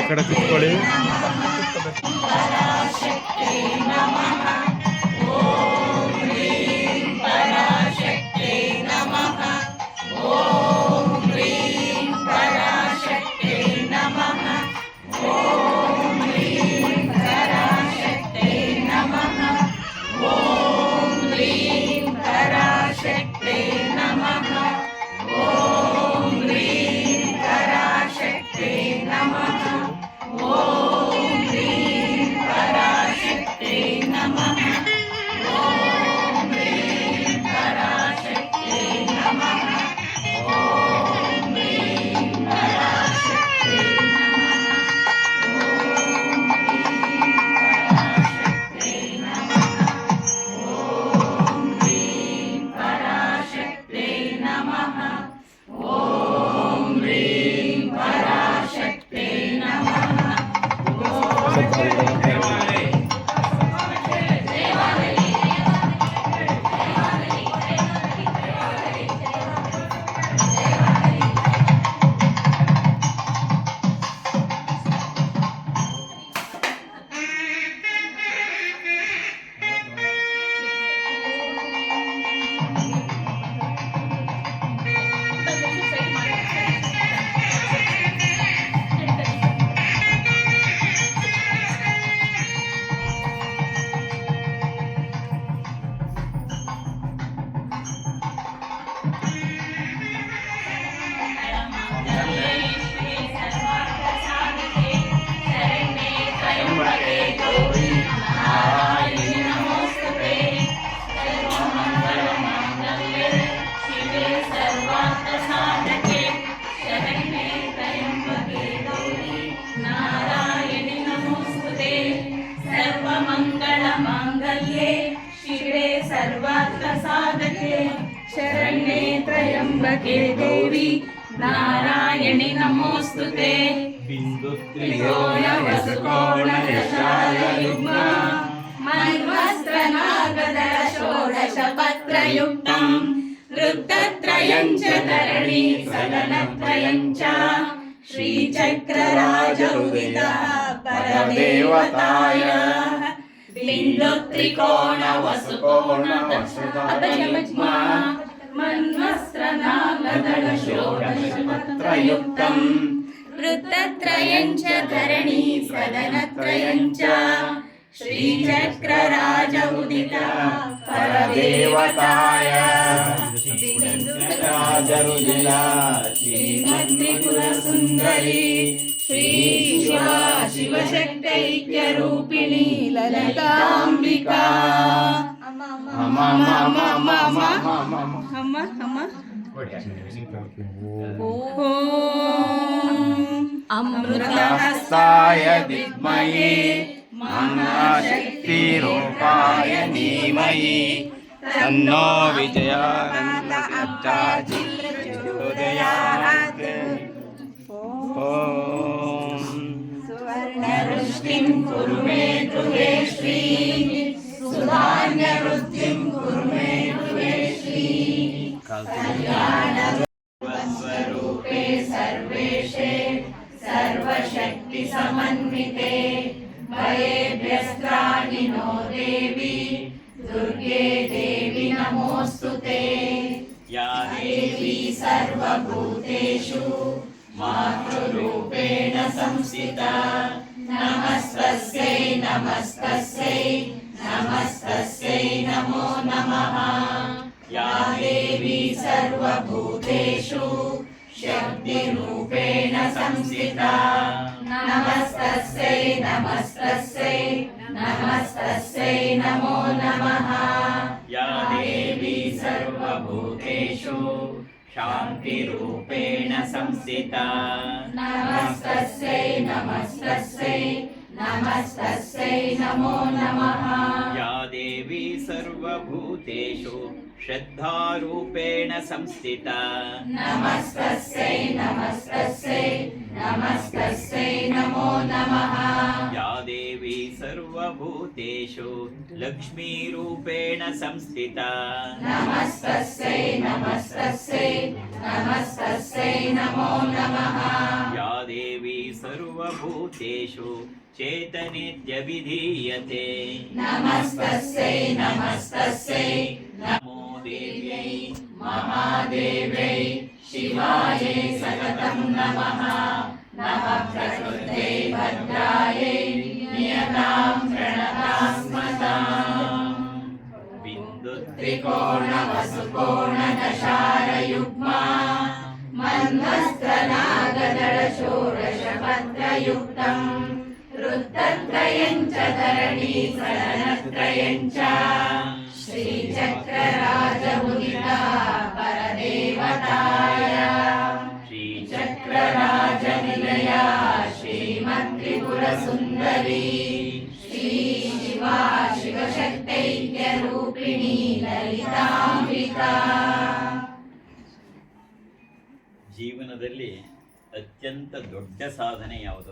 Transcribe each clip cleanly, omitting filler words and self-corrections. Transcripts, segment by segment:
ఇక్కడ ಕೂತ್ಕೊಳ್ಳಿ. शरण्ये त्र्यम्बके देवी नारायणि नमोस्तुते बिन्दुत्रिकोणवसुकोणयशालयुग्मा मन्वस्त्रनागदल षोडशपत्रयुक्तम् वृत्तत्रयम् च धरणी सदनत्रयम् च श्रीचक्रराजउदिता परदेवताय बिन्दुत्रिकोणवसुकोणयुग्मा मन्वस्त्रनागदलषोडशपत्रयुक्तम् वृत्तत्रयम् च धरणी सदनत्रयम् च श्रीचक्रराजउदिता परदेवताय राजरुजिला श्रीमत्त्रिपुरसुन्दरी श्री शिवशक्तैक्यरूपिणी ललिताम्बिका अमृतहस्ताय विद्महे महाशक्तिरूपाय धीमहि तन्नो विजयानन्दप्रचोदयात्। ॐ सुवर्णवृष्टिं कुरु मे गृहे श्री सुधान्यवृद्धिं कुरु मे गृहे श्री कल्याणस्वरूपे सर्वेशे सर्वशक्तिसमन्विते भयेभ्यस्त्राणि नो देवी दुर्गे देवी नमोऽस्तुते। या देवी सर्वभूतेषु मातृरूपेण संस्थिता नमस्तस्यै नमस्तस्यै नमस्तस्यै नमो नमः। या देवी सर्वभूतेषु शक्तिरूपेण संस्थिता नमस्तस्यै नमस्तस्यै नमस्तस्यै नमो नमः। या देवी सर्वभूतेषु शान्तिरूपेण संस्थिता नमस्तस्यै नमस्तस्यै नमस्तस्यै नमो नमः। या देवी सर्वभूतेषु श्रद्धारूपेण संस्थिता नमस्तस्यै नमस्तस्यै नमस्तस्यै नमो नमः। या देवी सर्वभूतेषु लक्ष्मीरूपेण संस्थिता नमस्तस्यै नमस्तस्यै नमस्तस्यै नमो नमः। या देवी सर्वभूतेषु ಸರ್ವಭೂತೇಷು ಚೇತನೇತ್ಯಭಿಧೀಯತೆ. ನಮಸ್ತಸ್ಯೈ ನಮಸ್ತಸ್ಯೈ ನಮೋ ದೇವ್ಯೈ ಮಹಾದೇವ್ಯೈ ಶಿವಾಯೈ ಸತತಂ ನಮಃ. ನಮಃ ಪ್ರಕೃತೈ ಭದ್ರಾಯೈ ನಿಯತಾಂ ಪ್ರಣತಾಂ ಸ್ಮತಾಂ. ಬಿಂದು ತ್ರಿಕೋಣ ವಸುಕೋಣ ದಶಾರಯುಗ್ಮ ಮನ್ವಸ್ತ್ರನಾಗದಳ ಷೋಡಶಪತ್ರಯುಕ್ತಂ. ವೃತ್ತತ್ರಯಂ ಚ ಧರಣಿ ಸದನತ್ರಯಂ ಚ ಶ್ರೀಚಕ್ರರಾಜಮುದಿತಾ ಪರದೇವತಾಯ. ಶ್ರೀಚಕ್ರರಾಜನಿಲಯ ಶ್ರೀಮತ್ತ್ರಿಪುರಸುಂದರಿ ಶ್ರೀ ಶಿವಾ ಶಿವಶಕ್ತೈಕ್ಯರೂಪಿಣಿ ಲಲಿತಾಂಬಿಕಾ. ಜೀವನದಲ್ಲಿ ಅತ್ಯಂತ ದೊಡ್ಡ ಸಾಧನೆ ಯಾವುದು?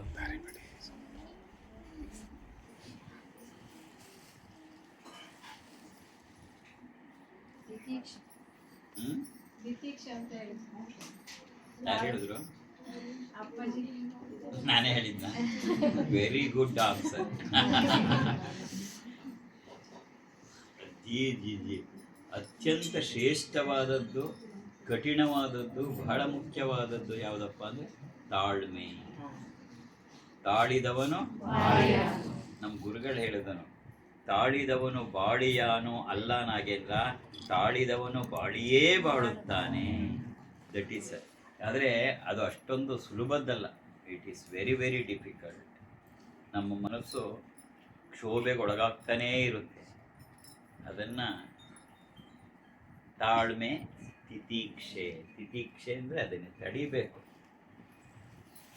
ಹ್ಮ್? ಯಾರು ಹೇಳಿದ್ರು? ನಾನೇ ಹೇಳಿದ್ನ? Very good answer. ಜಿ ಅತ್ಯಂತ ಶ್ರೇಷ್ಠವಾದದ್ದು, ಕಠಿಣವಾದದ್ದು, ಬಹಳ ಮುಖ್ಯವಾದದ್ದು ಯಾವುದಪ್ಪ ಅಂದ್ರೆ ತಾಳ್ಮೆ. ತಾಳಿದವನು ನಮ್ಮ ಗುರುಗಳು ಹೇಳಿದನು, ತಾಳಿದವನು ಬಾಳಿಯಾನು ಅಲ್ಲ ನಾಗೇಂದ್ರ, ತಾಳಿದವನು ಬಾಳಿಯೇ ಬಾಳುತ್ತಾನೆ. That is. ಆದರೆ ಅದು ಅಷ್ಟೊಂದು ಸುಲಭದ್ದಲ್ಲ. It is very very difficult. ನಮ್ಮ ಮನಸ್ಸು ಕ್ಷೋಭೆಗೊಳಗಾಗ್ತಾನೇ ಇರುತ್ತೆ. ಅದನ್ನು ತಾಳ್ಮೆ, ತಿತೀಕ್ಷೆ. ತಿತೀಕ್ಷೆ ಅಂದರೆ ಅದನ್ನು ತಡಿಬೇಕು.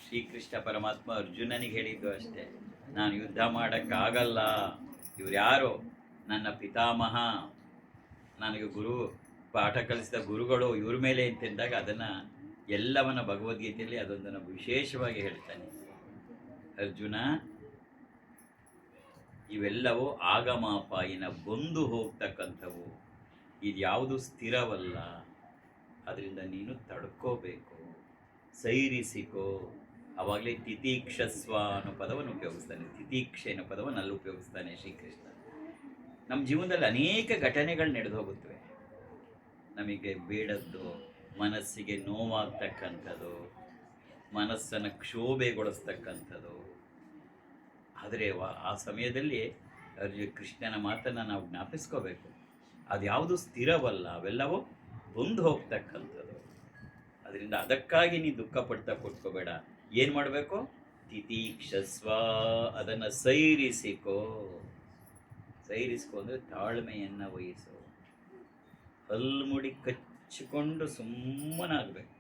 ಶ್ರೀಕೃಷ್ಣ ಪರಮಾತ್ಮ ಅರ್ಜುನನಿಗೆ ಹೇಳಿದ್ದು ಅಷ್ಟೇ, ನಾನು ಯುದ್ಧ ಮಾಡೋಕ್ಕಾಗಲ್ಲ, ಇವ್ರು ಯಾರು? ನನ್ನ ಪಿತಾಮಹ, ನನಗೆ ಗುರು ಪಾಠ ಕಲಿಸಿದ ಗುರುಗಳು, ಇವ್ರ ಮೇಲೆ ಅಂತಿದ್ದಾಗ ಅದನ್ನು ಎಲ್ಲವನ್ನ ಭಗವದ್ಗೀತೆಯಲ್ಲಿ ಅದೊಂದನ್ನು ವಿಶೇಷವಾಗಿ ಹೇಳ್ತಾನೆ. ಅರ್ಜುನ, ಇವೆಲ್ಲವೂ ಆಗಮಾಪಾಯಿನ ಬಂದು ಹೋಗ್ತಕ್ಕಂಥವು, ಇದ್ಯಾವುದು ಸ್ಥಿರವಲ್ಲ. ಅದರಿಂದ ನೀನು ತಡ್ಕೋಬೇಕು, ಸೈರಿಸಿಕೋ. ಆವಾಗಲೇ ತಿತೀಕ್ಷಸ್ವ ಅನ್ನೋ ಪದವನ್ನು ಉಪಯೋಗಿಸ್ತಾನೆ, ತಿತೀಕ್ಷೆ ಅನ್ನೋ ಪದವನ್ನು ಅಲ್ಲಿ ಉಪಯೋಗಿಸ್ತಾನೆ ಶ್ರೀಕೃಷ್ಣ. ನಮ್ಮ ಜೀವನದಲ್ಲಿ ಅನೇಕ ಘಟನೆಗಳು ನಡೆದು ಹೋಗುತ್ತವೆ. ನಮಗೆ ಬೇಡದ್ದು, ಮನಸ್ಸಿಗೆ ನೋವಾಗ್ತಕ್ಕಂಥದ್ದು, ಮನಸ್ಸನ್ನು ಕ್ಷೋಭೆಗೊಳಿಸ್ತಕ್ಕಂಥದ್ದು. ಆದರೆ ಆ ಸಮಯದಲ್ಲಿ ಕೃಷ್ಣನ ಮಾತನ್ನು ನಾವು ಜ್ಞಾಪಿಸ್ಕೋಬೇಕು. ಅದ್ಯಾವುದು ಸ್ಥಿರವಲ್ಲ, ಅವೆಲ್ಲವೂ ಬಂದು ಹೋಗ್ತಕ್ಕಂಥದ್ದು. ಅದರಿಂದ ಅದಕ್ಕಾಗಿ ನೀನು ದುಃಖ ಪಡ್ತಾ ಕೊಟ್ಕೋಬೇಡ. ಏನು ಮಾಡಬೇಕು? ತಿತೀಕ್ಷಸ್ವ, ಅದನ್ನು ಸೈರಿಸಿಕೋ. ಸೈರಿಸ್ಕೊ ಅಂದರೆ ತಾಳ್ಮೆಯನ್ನು ವಹಿಸು. ಹಲ್ಮುಡಿ ಕಚ್ಚಿಕೊಂಡು ಸುಮ್ಮನಾಗಬೇಕು.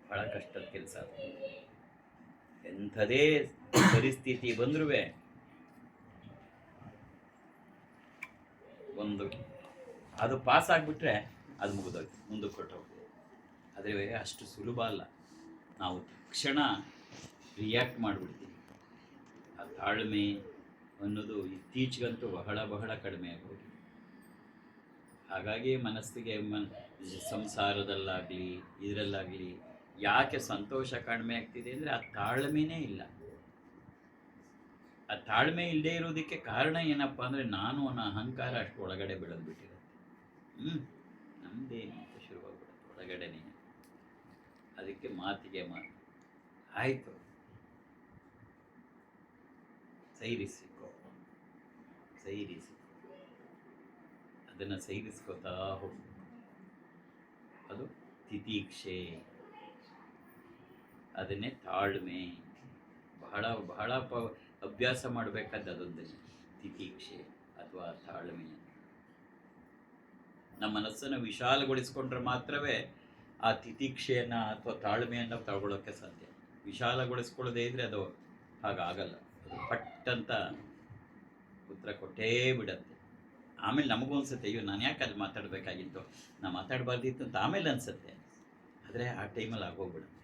ಬಹಳ ಕಷ್ಟದ ಕೆಲಸ ಅದು. ಎಂಥದೇ ಪರಿಸ್ಥಿತಿ ಬಂದ್ರೂ ಒಂದು ಅದು ಪಾಸ್ ಆಗಿಬಿಟ್ರೆ ಅದು ಮುಗಿದೋಯ್ತು, ಮುಂದಕ್ಕೆ ಹೊರಟೋಗ್ತದೆ. ಆದರೆ ಅಷ್ಟು ಸುಲಭ ಅಲ್ಲ. ನಾವು ತಕ್ಷಣ ರಿಯಾಕ್ಟ್ ಮಾಡಿಬಿಡ್ತೀವಿ. ಆ ತಾಳ್ಮೆ ಅನ್ನೋದು ಇತ್ತೀಚೆಗಂತೂ ಬಹಳ ಬಹಳ ಕಡಿಮೆ ಆಗೋದು. ಹಾಗಾಗಿ ಮನಸ್ಸಿಗೆ ಸಂಸಾರದಲ್ಲಾಗಲಿ ಇದರಲ್ಲಾಗಲಿ ಯಾಕೆ ಸಂತೋಷ ಕಡಿಮೆ ಆಗ್ತಿದೆ ಅಂದರೆ ಆ ತಾಳ್ಮೆನೇ ಇಲ್ಲ. ಆ ತಾಳ್ಮೆ ಇಲ್ಲದೆ ಇರೋದಕ್ಕೆ ಕಾರಣ ಏನಪ್ಪ ಅಂದರೆ ನಾನು ಅನ್ನೋ ಅಹಂಕಾರ ಅಷ್ಟು ಒಳಗಡೆ ಬೆಳೆದು ಬಿಟ್ಟಿರುತ್ತೆ. ನಮ್ಮದೇನು ಅಂತ ಶುರುವಾಗ್ಬಿಡುತ್ತೆ ಒಳಗಡೆನೇ. ಅದಕ್ಕೆ ಮಾತಿಗೆ ಮಾತು ಆಯಿತು, ಸೈರಿಸಿಕೋ, ಅದನ್ನು ಸೈರಿಸ್ಕೋತಾ ಹೋಗು. ಅದು ತಿತೀಕ್ಷೆ, ಅದನ್ನೇ ತಾಳ್ಮೆ. ಬಹಳ ಬಹಳ ಅಭ್ಯಾಸ ಮಾಡಬೇಕಾದ ಅದೊಂದೇ ತಿತೀಕ್ಷೆ ಅಥವಾ ತಾಳ್ಮೆ. ನಮ್ಮ ಮನಸ್ಸನ್ನು ವಿಶಾಲಗೊಳಿಸ್ಕೊಂಡ್ರೆ ಮಾತ್ರವೇ ಆ ತಿತೀಕ್ಷೆಯನ್ನು ಅಥವಾ ತಾಳ್ಮೆಯನ್ನು ತಗೊಳ್ಳೋಕ್ಕೆ ಸಾಧ್ಯ. ವಿಶಾಲಗೊಳಿಸ್ಕೊಳ್ಳೋದೇ ಇದ್ದರೆ ಅದು ಹಾಗಾಗಲ್ಲ. ಅದು ಪಟ್ಟಂತ ಉತ್ತರ ಕೊಟ್ಟೇ ಬಿಡತ್ತೆ. ಆಮೇಲೆ ನಮಗೂ ಅನ್ಸುತ್ತೆ, ಅಯ್ಯೋ ನಾನು ಯಾಕೆ ಅಲ್ಲಿ ಮಾತಾಡಬೇಕಾಗಿತ್ತು, ನಾನು ಮಾತಾಡಬಾರ್ದಿತ್ತು ಅಂತ ಆಮೇಲೆ ಅನಿಸುತ್ತೆ. ಆದರೆ ಆ ಟೈಮಲ್ಲಿ ಆಗೋಗ್ಬಿಡುತ್ತೆ.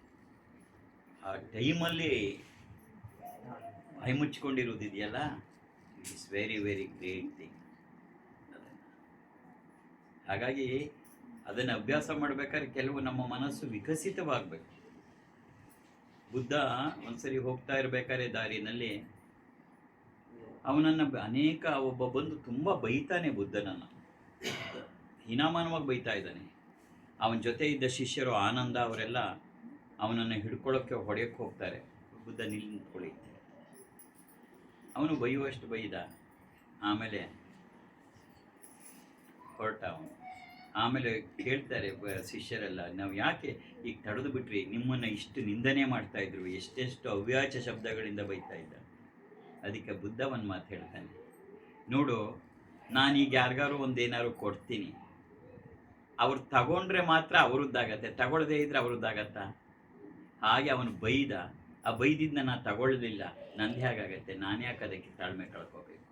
ಆ ಟೈಮಲ್ಲಿ ಬಾಯಿ ಮುಚ್ಕೊಂಡಿರೋದಿದೆಯಲ್ಲ, it is very very great thing. ಹಾಗಾಗಿ ಅದನ್ನು ಅಭ್ಯಾಸ ಮಾಡಬೇಕಾದ್ರೆ ಕೆಲವು ನಮ್ಮ ಮನಸ್ಸು ವಿಕಸಿತವಾಗಬೇಕು. ಬುದ್ಧ ಒಂದ್ಸರಿ ಹೋಗ್ತಾ ಇರ್ಬೇಕಾದ್ರೆ ದಾರಿನಲ್ಲಿ ಅವನನ್ನು ಒಬ್ಬ ಬಂದು ತುಂಬ ಬೈತಾನೆ ಬುದ್ಧನನ್ನು, ಹೀನಾಮಾನವಾಗಿ ಬೈತಾ ಇದ್ದಾನೆ. ಅವನ ಜೊತೆ ಇದ್ದ ಶಿಷ್ಯರು ಆನಂದ ಅವರೆಲ್ಲ ಅವನನ್ನು ಹಿಡ್ಕೊಳ್ಳೋಕ್ಕೆ ಹೊಡೆಯೋಕ್ಕೆ ಹೋಗ್ತಾರೆ. ಬುದ್ಧ ನಿಂತ್ಕೊಳ್ಳಿ, ಅವನು ಬೈಯುವಷ್ಟು ಬೈದ. ಆಮೇಲೆ ಹೊರಟ ಅವನು. ಆಮೇಲೆ ಕೇಳ್ತಾರೆ ಶಿಷ್ಯರೆಲ್ಲ, ನಾವು ಯಾಕೆ ಈಗ ತಡೆದು ಬಿಟ್ರಿ, ನಿಮ್ಮನ್ನು ಇಷ್ಟು ನಿಂದನೆ ಮಾಡ್ತಾ ಇದ್ರು, ಎಷ್ಟೆಷ್ಟು ಅವ್ಯಾಚ ಶಬ್ದಗಳಿಂದ ಬೈತಾ ಇದ್ದ. ಅದಕ್ಕೆ ಬುದ್ಧ ಒಂದು ಮಾತು ಹೇಳ್ತಾನೆ, ನೋಡು ನಾನೀಗ ಯಾರಿಗಾರು ಒಂದೇನಾದ್ರು ಕೊಡ್ತೀನಿ, ಅವ್ರು ತಗೊಂಡ್ರೆ ಮಾತ್ರ ಅವ್ರದ್ದಾಗತ್ತೆ, ತಗೊಳ್ಳದೇ ಇದ್ರೆ ಅವ್ರದ್ದಾಗತ್ತಾ? ಹಾಗೆ ಅವನು ಬೈದ, ಆ ಬೈದಿದ್ದನ್ನ ನಾನು ತಗೊಳ್ಳಲಿಲ್ಲ, ನಂದು ಹೇಗಾಗತ್ತೆ, ನಾನು ಯಾಕೆ ಅದಕ್ಕೆ ತಾಳ್ಮೆ ಕಳ್ಕೋಬೇಕು?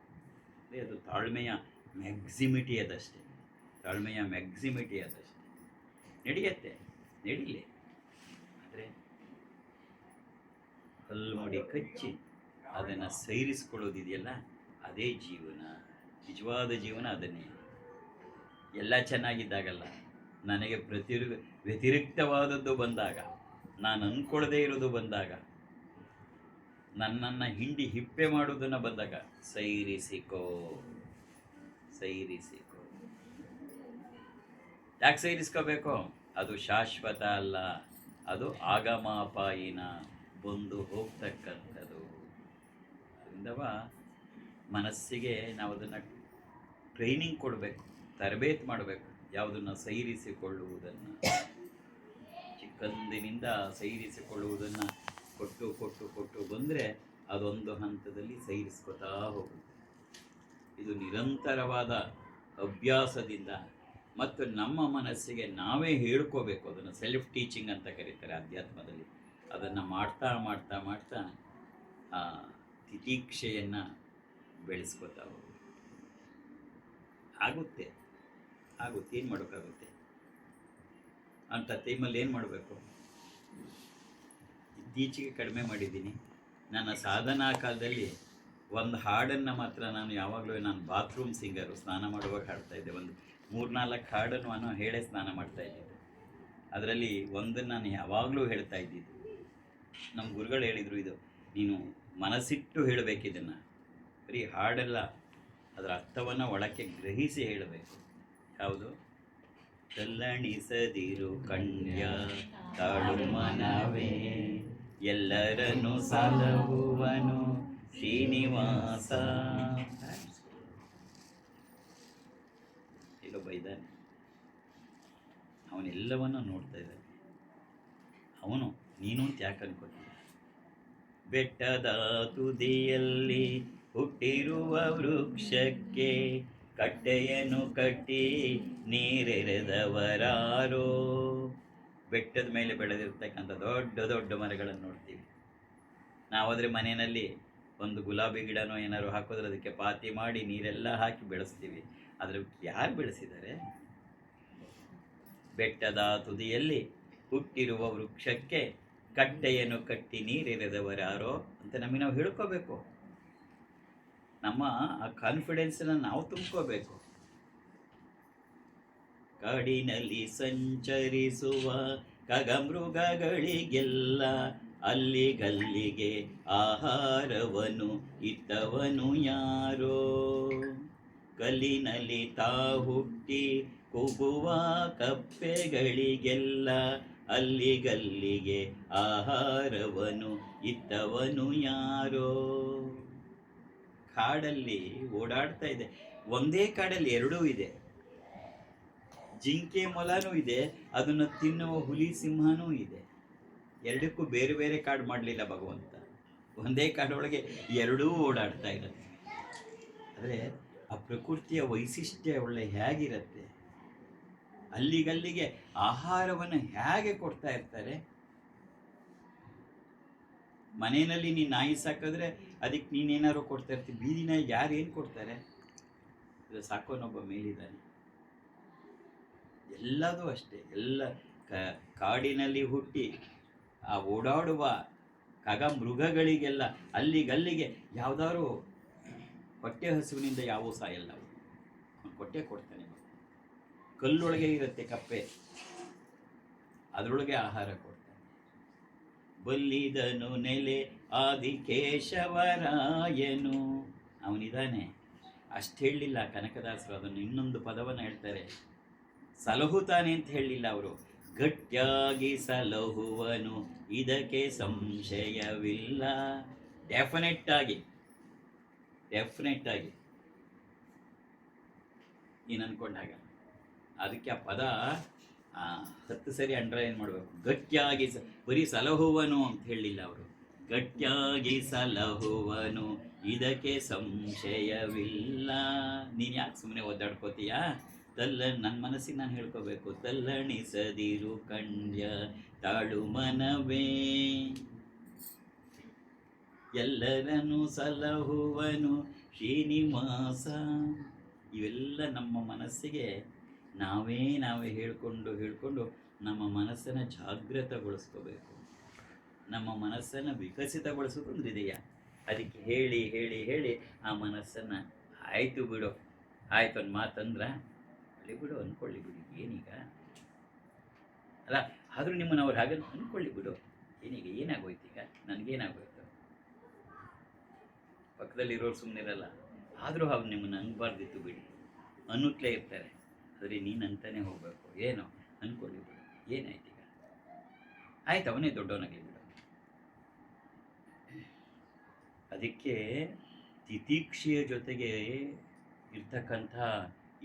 ಅದು ತಾಳ್ಮೆಯ ಮ್ಯಾಕ್ಸಿಮಿಟಿ ಅದಷ್ಟೇ, ತಾಳ್ಮೆಯ ಮ್ಯಾಕ್ಸಿಮಿಟಿ ಅದಷ್ಟೇ. ನಡೆಯತ್ತೆ, ನಡೀಲಿ. ಆದರೆ ಕಲ್ಮುಡಿ ಕಚ್ಚಿ ಅದನ್ನು ಸೈರಿಸ್ಕೊಳ್ಳೋದಿದೆಯಲ್ಲ, ಅದೇ ಜೀವನ, ನಿಜವಾದ ಜೀವನ ಅದನ್ನೇ. ಎಲ್ಲ ಚೆನ್ನಾಗಿದ್ದಾಗಲ್ಲ, ನನಗೆ ವ್ಯತಿರಿಕ್ತವಾದದ್ದು ಬಂದಾಗ, ನಾನು ಅಂದ್ಕೊಳ್ಳದೇ ಇರೋದು ಬಂದಾಗ, ನನ್ನನ್ನು ಹಿಂಡಿ ಹಿಪ್ಪೆ ಮಾಡೋದನ್ನು ಬಂದಾಗ ಸೈರಿಸಿಕೋ. ಯಾಕೆ ಸೈರಿಸ್ಕೋಬೇಕು? ಅದು ಶಾಶ್ವತ ಅಲ್ಲ, ಅದು ಆಗಮಾಪಾಯಿನ, ಬಂದು ಹೋಗ್ತಕ್ಕಂಥದ್ದು. ಅದರಿಂದವ ಮನಸ್ಸಿಗೆ ನಾವು ಅದನ್ನು ಟ್ರೈನಿಂಗ್ ಕೊಡಬೇಕು, ತರಬೇತಿ ಮಾಡಬೇಕು, ಯಾವುದನ್ನು ಸೈರಿಸಿಕೊಳ್ಳುವುದನ್ನು. ಚಿಕ್ಕಂದಿನಿಂದ ಸೈರಿಸಿಕೊಳ್ಳುವುದನ್ನು ಕೊಟ್ಟು ಬಂದರೆ ಅದೊಂದು ಹಂತದಲ್ಲಿ ಸೈರಿಸ್ಕೊತಾ ಹೋಗುತ್ತೆ. ಇದು ನಿರಂತರವಾದ ಅಭ್ಯಾಸದಿಂದ ಮತ್ತು ನಮ್ಮ ಮನಸ್ಸಿಗೆ ನಾವೇ ಹೇಳ್ಕೋಬೇಕು. ಅದನ್ನು ಸೆಲ್ಫ್ ಟೀಚಿಂಗ್ ಅಂತ ಕರೀತಾರೆ ಅಧ್ಯಾತ್ಮದಲ್ಲಿ. ಅದನ್ನು ಮಾಡ್ತಾ ಮಾಡ್ತಾ ಮಾಡ್ತಾ ಆ ತಿತೀಕ್ಷೆಯನ್ನು ಬೆಳೆಸ್ಕೊತಾ ಹೋಗುತ್ತೆ. ಆಗುತ್ತೆ, ಏನು ಮಾಡೋಕ್ಕಾಗುತ್ತೆ? ಅಂಥ ಟೈಮಲ್ಲಿ ಏನು ಮಾಡಬೇಕು? ಇತ್ತೀಚೆಗೆ ಕಡಿಮೆ ಮಾಡಿದ್ದೀನಿ. ನನ್ನ ಸಾಧನಾ ಕಾಲದಲ್ಲಿ ಒಂದು ಹಾಡನ್ನು ಮಾತ್ರ ನಾನು ಯಾವಾಗಲೂ, ನಾನು ಬಾತ್ರೂಮ್ ಸಿಂಗರು, ಸ್ನಾನ ಮಾಡುವಾಗ ಹಾಡ್ತಾಯಿದ್ದೆ. ಒಂದು 3-4 ಹಾಡನ್ನು ನಾನು ಹೇಳೇ ಸ್ನಾನ ಮಾಡ್ತಾಯಿದ್ದೆ. ಅದರಲ್ಲಿ ಒಂದನ್ನು ನಾನು ಯಾವಾಗಲೂ ಹೇಳ್ತಾ ಇದ್ದಿದ್ದು. ನಮ್ಮ ಗುರುಗಳು ಹೇಳಿದರು, ಇದು ನೀನು ಮನಸ್ಸಿಟ್ಟು ಹೇಳಬೇಕಿದನ್ನು, ಬರೀ ಹಾಡೆಲ್ಲ ಅದರ ಅರ್ಥವನ್ನು ಒಳಕ್ಕೆ ಗ್ರಹಿಸಿ ಹೇಳಬೇಕು. ಯಾವುದು? ತಲ್ಲಣಿಸದಿರು ಕಣ್ಯ ತಾಳು ಮನವೇ, ಎಲ್ಲರನ್ನು ಸಲಹುವನು ಶ್ರೀನಿವಾಸ. ಇಲ್ಲೊಬ್ಬ ಇದ್ದಾನೆ, ಅವನೆಲ್ಲವನ್ನು ನೋಡ್ತಾ ಇದ್ದಾನೆ. ಅವನು ನೀನು ಅಂತ ಯಾಕೆ ಅನ್ಕೋತೀಯ? ಬೆಟ್ಟದ ತುದಿಯಲ್ಲಿ ಹುಟ್ಟಿರುವ ವೃಕ್ಷಕ್ಕೆ ಕಟ್ಟೆಯನ್ನು ಕಟ್ಟಿ ನೀರೆರೆದವರಾರೋ. ಬೆಟ್ಟದ ಮೇಲೆ ಬೆಳೆದಿರ್ತಕ್ಕಂಥ ದೊಡ್ಡ ದೊಡ್ಡ ಮರಗಳನ್ನು ನೋಡ್ತೀವಿ. ನಾವಾದರೆ ಮನೆಯಲ್ಲಿ ಒಂದು ಗುಲಾಬಿ ಗಿಡನೋ ಏನಾದ್ರು ಹಾಕೋದ್ರೆ ಅದಕ್ಕೆ ಪಾತಿ ಮಾಡಿ ನೀರೆಲ್ಲ ಹಾಕಿ ಬೆಳೆಸ್ತೀವಿ. ಆದರೆ ಯಾರು ಬೆಳೆಸಿದ್ದಾರೆ? ಬೆಟ್ಟದ ತುದಿಯಲ್ಲಿ ಹುಟ್ಟಿರುವ ವೃಕ್ಷಕ್ಕೆ ಕಟ್ಟೆಯನ್ನು ಕಟ್ಟಿ ನೀರೆರೆದವರಾರೋ ಅಂತ ನಮಗೆ ನಾವು ಹೇಳ್ಕೋಬೇಕು. ನಮ್ಮ ಆ ಕಾನ್ಫಿಡೆನ್ಸನ್ನು ನಾವು ತುಂಬ್ಕೋಬೇಕು. ಕಾಡಿನಲ್ಲಿ ಸಂಚರಿಸುವ ಖಗಮೃಗಗಳಿಗೆಲ್ಲ ಅಲ್ಲಿಗಲ್ಲಿಗೆ ಆಹಾರವನು ಇತ್ತವನು ಯಾರೋ. ಕಲ್ಲಿನಲ್ಲಿ ತಾ ಹುಟ್ಟಿ ಕೂಗುವ ಕಪ್ಪೆಗಳಿಗೆಲ್ಲ ಅಲ್ಲಿಗಲ್ಲಿಗೆ ಆಹಾರವನು ಇತ್ತವನು ಯಾರೋ. ಕಾಡಲ್ಲಿ ಓಡಾಡ್ತಾ ಇದೆ. ಒಂದೇ ಕಾಡಲ್ಲಿ ಎರಡೂ ಇದೆ. ಜಿಂಕೆ ಮೊಲನೂ ಇದೆ, ಅದನ್ನು ತಿನ್ನುವ ಹುಲಿ ಸಿಂಹನೂ ಇದೆ. ಎರಡಕ್ಕೂ ಬೇರೆ ಬೇರೆ ಕಾಡು ಮಾಡಲಿಲ್ಲ ಭಗವಂತ. ಒಂದೇ ಕಾಡೊಳಗೆ ಎರಡೂ ಓಡಾಡ್ತಾ ಇರುತ್ತೆ. ಆದರೆ ಆ ಪ್ರಕೃತಿಯ ವೈಶಿಷ್ಟ್ಯ ಒಳ್ಳೆ ಹೇಗಿರುತ್ತೆ, ಅಲ್ಲಿಗಲ್ಲಿಗೆ ಆಹಾರವನ್ನು ಹೇಗೆ ಕೊಡ್ತಾ ಇರ್ತಾರೆ. ಮನೆಯಲ್ಲಿ ನೀನು ನಾಯಿ ಸಾಕಿದ್ರೆ ಅದಕ್ಕೆ ನೀನೇನಾದ್ರು ಕೊಡ್ತಾ ಇರ್ತೀವಿ. ಬೀದಿ ನಾಯಿ ಯಾರು ಏನು ಕೊಡ್ತಾರೆ? ಇದು ಸಾಕೋನೊಬ್ಬ ಮೇಲಿದ್ದಾನೆ. ಎಲ್ಲದೂ ಅಷ್ಟೇ. ಎಲ್ಲ ಕಾಡಿನಲ್ಲಿ ಹುಟ್ಟಿ ಆ ಓಡಾಡುವ ಖಗಮೃಗಗಳಿಗೆಲ್ಲ ಅಲ್ಲಿಗಲ್ಲಿಗೆ ಯಾವುದಾದ್ರು ಹೊಟ್ಟೆ ಹಸುವಿನಿಂದ ಯಾವೂ ಸಾಯಲ್ಲ. ಅವನು ಹೊಟ್ಟೆ ಕೊಡ್ತಾನೆ. ಕಲ್ಲೊಳಗೆ ಇರುತ್ತೆ ಕಪ್ಪೆ, ಅದರೊಳಗೆ ಆಹಾರ ಕೊಡ್ತಾನೆ. ಬಲ್ಲಿದನು ನೆಲೆ ಆದಿಕೇಶವರಾಯನು. ಅವನಿದ್ದಾನೆ. ಅಷ್ಟು ಹೇಳಲಿಲ್ಲ ಕನಕದಾಸರು, ಅದನ್ನು ಇನ್ನೊಂದು ಪದವನ್ನು ಹೇಳ್ತಾರೆ, ಸಲಹುತ್ತಾನೆ ಅಂತ ಹೇಳಲಿಲ್ಲ ಅವರು. ಗಟ್ಟಿಯಾಗಿ ಸಲಹುವನು ಇದಕ್ಕೆ ಸಂಶಯವಿಲ್ಲ. ಡೆಫಿನೆಟ್ ಆಗಿ ನೀನು ಅನ್ಕೊಂಡಾಗ ಅದಕ್ಕೆ ಆ ಪದ 10 ಸರಿ ಅಂಡರ್ಲೈನ್ ಮಾಡಬೇಕು. ಗಟ್ಟಿಯಾಗಿ ಬರೀ ಸಲಹುವನು ಅಂತ ಹೇಳಲಿಲ್ಲ ಅವರು, ಗಟ್ಟಿಯಾಗಿ ಸಲಹುವನು ಇದಕ್ಕೆ ಸಂಶಯವಿಲ್ಲ. ನೀನು ಯಾಕೆ ಸುಮ್ಮನೆ ಒದ್ದಾಡ್ಕೋತೀಯಾ? ನನ್ನ ಮನಸ್ಸಿಗೆ ನಾನು ಹೇಳ್ಕೋಬೇಕು. ತಲ್ಲಣಿಸದಿರು ಕಂಡ್ಯ ತಾಳು ಮನವೇ, ಎಲ್ಲರನ್ನು ಸಲಹುವನು ಶ್ರೀನಿವಾಸ. ಇವೆಲ್ಲ ನಮ್ಮ ಮನಸ್ಸಿಗೆ ನಾವೇ ಹೇಳ್ಕೊಂಡು ನಮ್ಮ ಮನಸ್ಸನ್ನು ಜಾಗೃತಗೊಳಿಸ್ಕೋಬೇಕು. ನಮ್ಮ ಮನಸ್ಸನ್ನು ವಿಕಸಿತಗೊಳಿಸೋದು ಒಂದು ಹೃದಯ. ಅದಕ್ಕೆ ಹೇಳಿ ಹೇಳಿ ಹೇಳಿ ಆ ಮನಸ್ಸನ್ನು ಆಯಿತು ಬಿಡು, ಆಯಿತು ಒಂದು ಮಾತಂದ್ರೆ ಅಲ್ಲಿ ಬಿಡು, ಅಂದ್ಕೊಳ್ಳಿ ಬಿಡಿ, ಏನೀಗ ಅಲ್ಲ, ಆದರೂ ನಿಮ್ಮನ್ನು ಅವ್ರು ಹಾಗೆ ಅಂದ್ಕೊಳ್ಳಿ ಬಿಡು, ಏನೀಗ ಏನಾಗೋಯ್ತೀಗ, ನನಗೇನಾಗೋಯ್ತು. ಪಕ್ಕದಲ್ಲಿರೋರು ಸುಮ್ಮನಿರಲ್ಲ, ಆದರೂ ಅವ್ರು ನಿಮ್ಮನ್ನು ಅನ್ಬಾರ್ದಿತ್ತು ಬಿಡಿ, ಅನ್ನುತ್ತಲೇ ಇರ್ತಾರೆ. ಆದರೆ ನೀನು ಅಂತಾನೆ ಹೋಗಬೇಕು. ಏನೋ ಅಂದ್ಕೊಳ್ಳಿ ಬಿಡು, ಏನಾಯ್ತು ಈಗ, ಆಯ್ತು ಅವನೇ ದೊಡ್ಡವನಾಗಲಿ ಬಿಡು. ಅದಕ್ಕೆ ತಿತಿಕ್ಷೆಯ ಜೊತೆಗೆ ಇರ್ತಕ್ಕಂಥ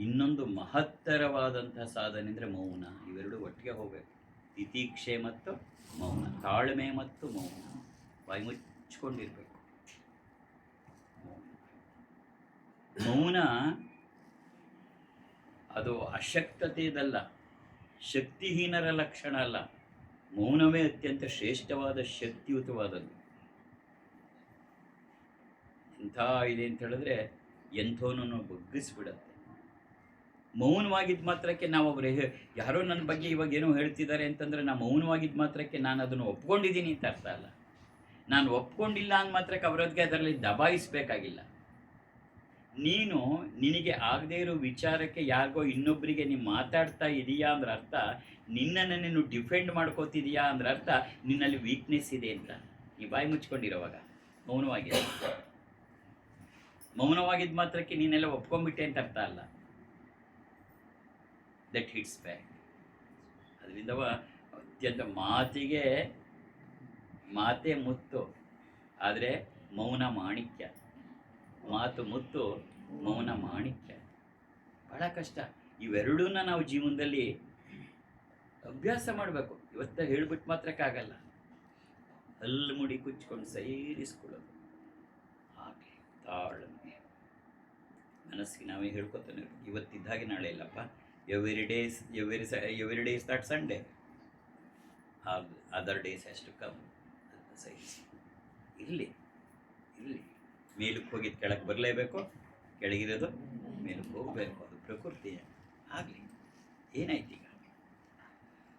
ಇನ್ನೊಂದು ಮಹತ್ತರವಾದಂಥ ಸಾಧನೆ ಅಂದರೆ ಮೌನ. ಇವೆರಡು ಒಟ್ಟಿಗೆ ಹೋಗಬೇಕು. ತಿತಿಕ್ಷೆ ಮತ್ತು ಮೌನ, ತಾಳ್ಮೆ ಮತ್ತು ಮೌನ. ಬಾಯಿ ಮುಚ್ಕೊಂಡಿರ್ಬೇಕು. ಮೌನ ಅದು ಅಶಕ್ತತೆಯದಲ್ಲ, ಶಕ್ತಿಹೀನರ ಲಕ್ಷಣ ಅಲ್ಲ. ಮೌನವೇ ಅತ್ಯಂತ ಶ್ರೇಷ್ಠವಾದ ಶಕ್ತಿಯುತವಾದದ್ದು. ಎಂಥ ಇದೆ ಅಂತ ಹೇಳಿದ್ರೆ ಎಂಥವನನ್ನು ಬಗ್ಗಿಸ್ಬಿಡತ್ತೆ. ಮೌನವಾಗಿದ್ದ ಮಾತ್ರಕ್ಕೆ ನಾವೊಬ್ಬರು ಯಾರೋ ನನ್ನ ಬಗ್ಗೆ ಇವಾಗ ಏನೋ ಹೇಳ್ತಿದ್ದಾರೆ ಅಂತಂದರೆ ನಾ ಮೌನವಾಗಿದ್ದ ಮಾತ್ರಕ್ಕೆ ನಾನು ಅದನ್ನು ಒಪ್ಕೊಂಡಿದ್ದೀನಿ ಅಂತ ಅರ್ಥ ಅಲ್ಲ. ನಾನು ಒಪ್ಕೊಂಡಿಲ್ಲ ಅಂದ ಮಾತ್ರಕ್ಕೆ ಅವರೊತ್ತಿಗೆ ಅದರಲ್ಲಿ ದಬಾಯಿಸಬೇಕಾಗಿಲ್ಲ. ನೀನು ನಿನಗೆ ಆಗದೇ ಇರೋ ವಿಚಾರಕ್ಕೆ ಯಾರಿಗೋ ಇನ್ನೊಬ್ಬರಿಗೆ ನೀನು ಮಾತಾಡ್ತಾ ಇದೀಯಾ ಅಂದ್ರೆ ಅರ್ಥ ನಿನ್ನನ್ನು ನೀನು ಡಿಫೆಂಡ್ ಮಾಡ್ಕೋತಿದೀಯಾ ಅಂದ್ರೆ ಅರ್ಥ ನಿನ್ನಲ್ಲಿ ವೀಕ್ನೆಸ್ ಇದೆ ಅಂತ. ನೀ ಬಾಯಿ ಮುಚ್ಕೊಂಡಿರೋವಾಗ ಮೌನವಾಗಿದ್ದ ಮಾತ್ರಕ್ಕೆ ನೀನೆಲ್ಲ ಒಪ್ಕೊಂಡ್ಬಿಟ್ಟೆ ಅಂತ ಅರ್ಥ ಅಲ್ಲ. That hits back. ಅದರಿಂದ ಅತ್ಯಂತ ಮಾತೇ ಮುತ್ತು, ಆದರೆ ಮೌನ ಮಾಣಿಕ್ಯ. ಮಾತು ಮುತ್ತು, ಮೌನ ಮಾಣಿಕ್ಯ. ಬಹಳ ಕಷ್ಟ. ಇವೆರಡನ್ನ ನಾವು ಜೀವನದಲ್ಲಿ ಅಭ್ಯಾಸ ಮಾಡಬೇಕು. ಇವತ್ತ ಹೇಳ್ಬಿಟ್ಟು ಮಾತ್ರಕ್ಕಾಗಲ್ಲ. ಹಲ್ಲು ಮುಡಿ ಕುಚ್ಕೊಂಡು ಸೈರಿಸ್ಕೊಳ್ಳೋದು, ಹಾಗೆ ತಾಳ್ಮೆ. ಮನಸ್ಸಿಗೆ ನಾವೇ ಹೇಳ್ಕೊತಾನೆ, ಇವತ್ತಿದ್ದಾಗೆ ನಾಳೆ ಇಲ್ಲಪ್ಪ. Every day is that Sunday, other days has to come. ಸೈರಿಸಿ ಇರಲಿ. ಮೇಲಕ್ಕೆ ಹೋಗಿದ್ದು ಕೆಳಗೆ ಬರಲೇಬೇಕು, ಕೆಳಗಿರೋದು ಮೇಲಕ್ಕೆ ಹೋಗಬೇಕು. ಅದು ಪ್ರಕೃತಿ. ಆಗಲಿ, ಏನಾಯ್ತು ಈಗ,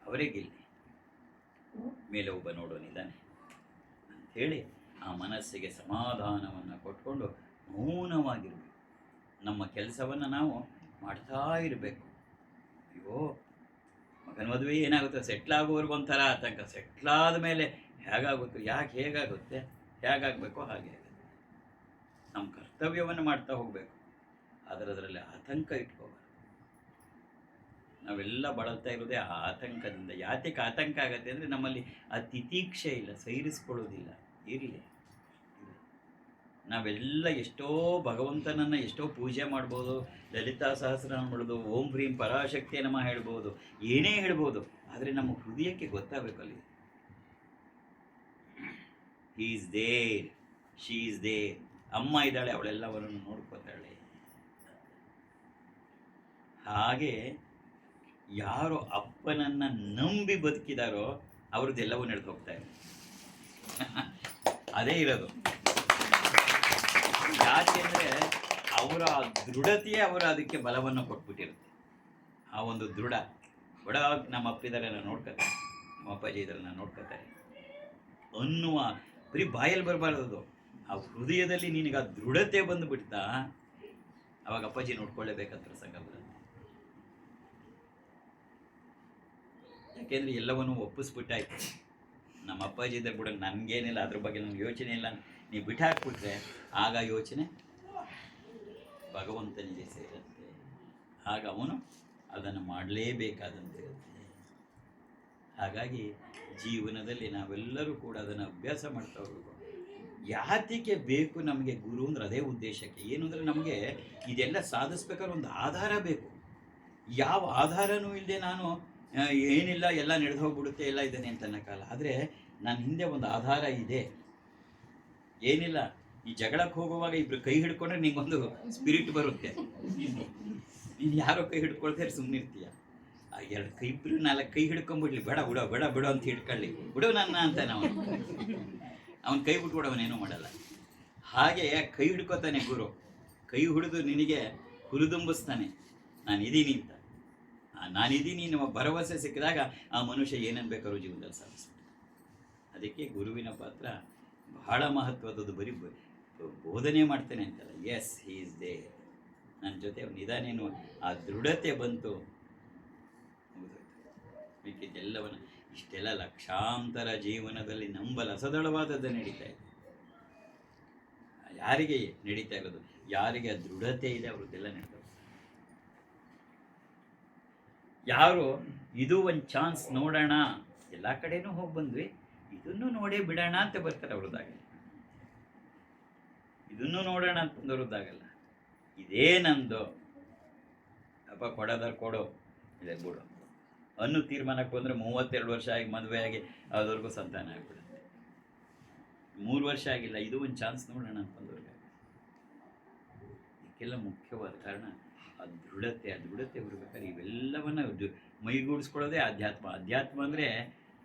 ಅವರೇ ಗೆಲ್ಲಿ, ಮೇಲೆ ಒಬ್ಬ ನೋಡೋನಿದ್ದಾನೆ ಅಂಥೇಳಿ ಆ ಮನಸ್ಸಿಗೆ ಸಮಾಧಾನವನ್ನು ಕೊಟ್ಕೊಂಡು ಮೌನವಾಗಿರಬೇಕು. ನಮ್ಮ ಕೆಲಸವನ್ನು ನಾವು ಮಾಡ್ತಾ ಇರಬೇಕು. ಅಯ್ಯೋ ಮಗನ ಮದುವೆ ಏನಾಗುತ್ತೆ, ಸೆಟ್ಲಾಗೋವರೆಗೂ ಒಂಥರ ಆತಂಕ. ಸೆಟ್ಲಾದ ಮೇಲೆ ಹೇಗಾಗುತ್ತೆ, ಹೇಗಾಗುತ್ತೆ, ಹೇಗಾಗಬೇಕೋ ಹಾಗೆ ಆಗುತ್ತೆ. ನಮ್ಮ ಕರ್ತವ್ಯವನ್ನು ಮಾಡ್ತಾ ಹೋಗಬೇಕು. ಅದರಲ್ಲಿ ಆತಂಕ ಇಟ್ಕೋಬಾರ್ದು. ನಾವೆಲ್ಲ ಬಳಲ್ತಾ ಇರೋದೇ ಆ ಆತಂಕದಿಂದ. ಯಾತಕ್ಕೆ ಆತಂಕ ಆಗತ್ತೆ ಅಂದರೆ ನಮ್ಮಲ್ಲಿ ಆ ತಿತೀಕ್ಷೆ ಇಲ್ಲ, ಸೈರಿಸ್ಕೊಳ್ಳೋದಿಲ್ಲ. ಇರಲಿ. ನಾವೆಲ್ಲ ಎಷ್ಟೋ ಭಗವಂತನನ್ನು ಎಷ್ಟೋ ಪೂಜೆ ಮಾಡ್ಬೋದು, ಲಲಿತಾ ಸಹಸ್ರನಾಮ ಮಾಡೋದು, ಓಂ ಭ್ರೀಂ ಪರಾಶಕ್ತಿಯ ನಮಃ ಹೇಳ್ಬೋದು, ಏನೇ ಹೇಳ್ಬೋದು. ಆದರೆ ನಮ್ಮ ಹೃದಯಕ್ಕೆ ಗೊತ್ತಾಗಬೇಕು ಅಲ್ಲಿ he is there, she is there. ಅಮ್ಮ ಇದ್ದಾಳೆ, ಅವಳೆಲ್ಲವರನ್ನು ನೋಡ್ಕೋತಾಳೆ. ಹಾಗೆ ಯಾರು ಅಪ್ಪನನ್ನು ನಂಬಿ ಬದುಕಿದಾರೋ ಅವ್ರದ್ದೆಲ್ಲವೂ ನಡೆದು ಹೋಗ್ತಾ ಇದೆ. ಅದೇ ಇರೋದು. ಯಾಕೆಂದರೆ ಅವರ ದೃಢತೆಯೇ ಅವರು ಅದಕ್ಕೆ ಬಲವನ್ನು ಕೊಟ್ಬಿಟ್ಟಿರುತ್ತೆ. ಆ ಒಂದು ದೃಢ ನಮ್ಮ ಅಪ್ಪಿದ್ದಾರೆ, ನಾನು ನೋಡ್ಕೋತಾರೆ, ನಮ್ಮ ಅಪ್ಪಾಜಿ ಇದ್ದಾರೆ, ನಾನು ನೋಡ್ಕೋತಾರೆ ಅನ್ನುವ ಬರೀ ಬಾಯಲ್ಲಿ ಬರಬಾರ್ದು. ಆ ಹೃದಯದಲ್ಲಿ ನಿನಗೆ ಆ ದೃಢತೆ ಬಂದುಬಿಡ್ತಾ, ಅವಾಗ ಅಪ್ಪಾಜಿ ನೋಡ್ಕೊಳ್ಳೇಬೇಕಂತ ಪ್ರಸಂಗ ಬರುತ್ತೆ. ಯಾಕೆಂದರೆ ಎಲ್ಲವನ್ನು ಒಪ್ಪಿಸ್ಬಿಟ್ಟಾಯ್ತು. ನಮ್ಮ ಅಪ್ಪಾಜಿ ಇದ್ದರೆ ಬಿಡ, ನನಗೇನಿಲ್ಲ ಅದ್ರ ಬಗ್ಗೆ ನನಗೆ ಯೋಚನೆ ಇಲ್ಲ, ನೀವು ಬಿಟ್ಟು ಹಾಕ್ಬಿಟ್ರೆ ಆಗ ಯೋಚನೆ ಭಗವಂತನಿಗೆ ಸೇರುತ್ತೆ. ಆಗ ಅವನು ಅದನ್ನು ಮಾಡಲೇಬೇಕಾದಂತಿರುತ್ತೆ. ಹಾಗಾಗಿ ಜೀವನದಲ್ಲಿ ನಾವೆಲ್ಲರೂ ಕೂಡ ಅದನ್ನು ಅಭ್ಯಾಸ ಮಾಡ್ತಾ ಹೋಗಬೇಕು. ಯಾತಿಗೆ ಬೇಕು ನಮಗೆ ಗುರು ಅಂದ್ರೆ ಅದೇ ಉದ್ದೇಶಕ್ಕೆ. ಏನು ಅಂದರೆ ನಮಗೆ ಇದೆಲ್ಲ ಸಾಧಿಸ್ಬೇಕಾದ್ರೆ ಒಂದು ಆಧಾರ ಬೇಕು. ಯಾವ ಆಧಾರನೂ ಇಲ್ಲದೆ ನಾನು ಏನಿಲ್ಲ ಎಲ್ಲ ನಡೆದು ಹೋಗ್ಬಿಡುತ್ತೆ ಎಲ್ಲ ಇದ್ದೇನೆ ಅಂತ ಅನ್ನೋಕ್ಕಲ್ಲ. ಆದರೆ ನನ್ನ ಹಿಂದೆ ಒಂದು ಆಧಾರ ಇದೆ. ಏನಿಲ್ಲ, ಈ ಜಗಳಕ್ಕೆ ಹೋಗುವಾಗ ಇಬ್ರು ಕೈ ಹಿಡ್ಕೊಂಡ್ರೆ ನಿಂಗೊಂದು ಸ್ಪಿರಿಟ್ ಬರುತ್ತೆ. ನೀನು ಯಾರೋ ಕೈ ಹಿಡ್ಕೊಳ್ತಾರೆ ಸುಮ್ಮನಿರ್ತೀಯ. ಆ ಎರಡು ಕೈ ಇಬ್ಬರು 4 ಕೈ ಹಿಡ್ಕೊಂಡ್ಬಿಡ್ಲಿ, ಬೇಡ ಬಿಡೋ ಬೇಡ ಬಿಡೋ ಅಂತ ಹಿಡ್ಕೊಳ್ಳಿ, ಬಿಡೋ ನನ್ನ ಅಂತಾನೆ ಅವನು. ಅವನ ಕೈ ಬಿಟ್ಬಿಡು, ಅವನೇನೂ ಮಾಡಲ್ಲ. ಹಾಗೆ ಕೈ ಹಿಡ್ಕೋತಾನೆ ಗುರು. ಕೈ ಹಿಡಿದು ನಿನಗೆ ಹುರಿದುಂಬಿಸ್ತಾನೆ, ನಾನಿದ್ದೀನಿ ಅಂತ. ನಾನಿದ್ದೀನಿ ನಮ್ಮ ಭರವಸೆ ಸಿಕ್ಕಿದಾಗ ಆ ಮನುಷ್ಯ ಏನನ್ನು ಬೇಕಾದ್ರೂ ಜೀವನದಲ್ಲಿ ಸಾಧಿಸ್ತಾನೆ. ಅದಕ್ಕೆ ಗುರುವಿನ ಪಾತ್ರ ಬಹಳ ಮಹತ್ವದದ್ದು. ಬರೀ ಬೋಧನೆ ಮಾಡ್ತೇನೆ ಅಂತಲ್ಲ, ಎಸ್ ಹಿ ಈಸ್ ದೇ, ನನ್ನ ಜೊತೆ ನಿಧಾನೇನು ಆ ದೃಢತೆ ಬಂತು, ಮಿಕ್ಕಿದ್ದೆಲ್ಲವನ್ನ ಇಷ್ಟೆಲ್ಲ ಲಕ್ಷಾಂತರ ಜೀವನದಲ್ಲಿ ನಂಬಲ ಅಸದಳವಾದದ್ದು ನಡೀತಾ ಇದೆ. ಯಾರಿಗೆ ನಡೀತಾ ಇರೋದು, ಯಾರಿಗೆ ಆ ದೃಢತೆ ಇದೆ ಅವ್ರದ್ದೆಲ್ಲ ನಡೀತಾ. ಯಾರು ಇದು ಒಂದು ಚಾನ್ಸ್ ನೋಡೋಣ, ಎಲ್ಲ ಕಡೆನೂ ಹೋಗಿ ಬಂದ್ವಿ, ಇದನ್ನು ನೋಡೇ ಬಿಡೋಣ ಅಂತ ಬರ್ತಾರೆ, ಅವ್ರದ್ದಾಗಲ್ಲ. ಇದನ್ನು ನೋಡೋಣ ಅಂತಂದವ್ರದ್ದಾಗಲ್ಲ. ಇದೇ ನಂದು ಅಪ್ಪ, ಕೊಡೋದಾರು ಕೊಡೋ, ಇದೆ ಬಿಡು ಅನ್ನೋ ತೀರ್ಮಾನಕ್ಕೆ ಬಂದರೆ 32 ವರ್ಷ ಆಗಿ ಮದುವೆ ಆಗಿ ಅದ್ವರೆಗೂ ಸಂತಾನ ಆಗಿಬಿಡುತ್ತೆ. 3 ವರ್ಷ ಆಗಿಲ್ಲ, ಇದು ಒಂದು ಚಾನ್ಸ್ ನೋಡೋಣ ಅಂತಂದವ್ರಿಗೆ. ಇದಕ್ಕೆಲ್ಲ ಮುಖ್ಯವಾದ ಕಾರಣ ಆ ದೃಢತೆ. ಆ ದೃಢತೆ ಬರಬೇಕಾದ್ರೆ ಇವೆಲ್ಲವನ್ನು ಮೈಗೂಡಿಸ್ಕೊಳ್ಳೋದೇ ಅಧ್ಯಾತ್ಮ. ಅಧ್ಯಾತ್ಮ ಅಂದರೆ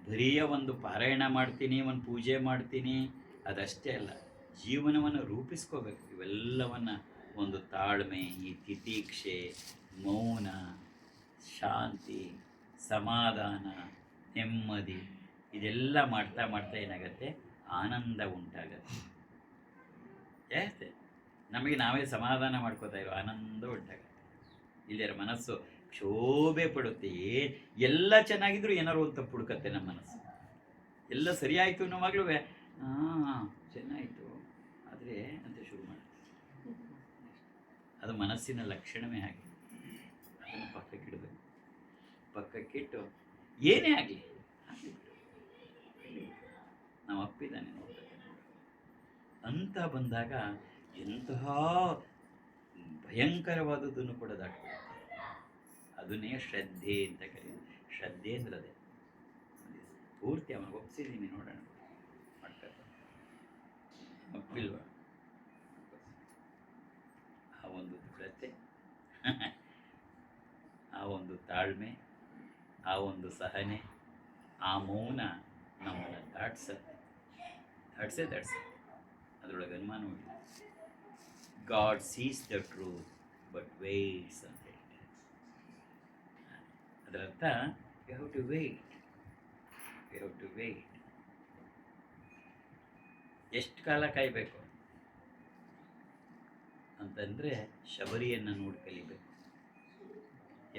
ಬರೀ ಒಂದು ಪಾರಾಯಣ ಮಾಡ್ತೀನಿ, ಒಂದು ಪೂಜೆ ಮಾಡ್ತೀನಿ ಅದಷ್ಟೇ ಅಲ್ಲ, ಜೀವನವನ್ನು ರೂಪಿಸ್ಕೋಬೇಕು. ಇವೆಲ್ಲವನ್ನು ಒಂದು ತಾಳ್ಮೆ, ಈ ತಿತೀಕ್ಷೆ, ಮೌನ, ಶಾಂತಿ, ಸಮಾಧಾನ, ನೆಮ್ಮದಿ, ಇದೆಲ್ಲ ಮಾಡ್ತಾ ಮಾಡ್ತಾ ಏನಾಗುತ್ತೆ, ಆನಂದ ಉಂಟಾಗತ್ತೆ. ಯಾಕೆ ನಮಗೆ ನಾವೇ ಸಮಾಧಾನ ಮಾಡ್ಕೋತಾ ಇರೋ ಆನಂದ ಉಂಟಾಗತ್ತೆ. ಇಲ್ಲರ ಮನಸ್ಸು ಕ್ಷೋಭೆ ಪಡುತ್ತೆ. ಎಲ್ಲ ಚೆನ್ನಾಗಿದ್ರು ಏನಾರು ಒಂದು ತಪ್ಪು ಹುಡುಕತ್ತೆ ನಮ್ಮ ಮನಸ್ಸು. ಎಲ್ಲ ಸರಿಯಾಯಿತು ಅನ್ನೋವಾಗಲೂ ಚೆನ್ನಾಯಿತು ಆದರೆ ಅಂತ ಶುರು ಮಾಡುತ್ತೆ. ಅದು ಮನಸ್ಸಿನ ಲಕ್ಷಣವೇ ಹಾಗೆ. ಅದನ್ನು ಪಕ್ಕಕ್ಕಿಡಬೇಕು. ಪಕ್ಕಕ್ಕಿಟ್ಟು ಏನೇ ಆಗಲಿ ನಾವು ಅಪ್ಪಿದ್ದಾನೆ ನೋಡ್ತೇವೆ ಅಂತ ಬಂದಾಗ ಎಂತಹ ಭಯಂಕರವಾದದ್ದನ್ನು ಕೂಡ ದಾಟ್ಕೊಳ್ತಾರೆ. ಅದನ್ನೇ ಶ್ರದ್ಧೆ ಅಂತ ಕರೆಯೋದು. ಶ್ರದ್ಧೆ ಅಂದ್ರೆ ಅದೇ. ಪೂರ್ತಿ ಅವನಿಗೆ ಒಪ್ಪಿಸಿದ್ದೀನಿ, ನೋಡೋಣ ಮಾಡ್ತಾರೆ, ಒಪ್ಪಿಲ್ವ. ಆ ಒಂದು ದೃಢತೆ, ಆ ಒಂದು ತಾಳ್ಮೆ, ಆ ಒಂದು ಸಹನೆ, ಆ ಮೌನ ನಮ್ಮನ್ನು ದಾಟ್ಸತ್ತೆ. ಅದರೊಳಗೆ ಅನುಮಾನವಿಲ್ಲ. God seize the truth but weights ಅಂತ ಹೇಳ್ತಾರೆ. ಅದರ ಅರ್ಥ ಯು ಹ್ಯಾವ್ ಟು ವೇಟ್. ಎಷ್ಟು ಕಾಲ ಕಾಯಬೇಕು ಅಂತಂದರೆ ಶಬರಿಯನ್ನು ನೋಡಿ ಕಲಿಬೇಕು.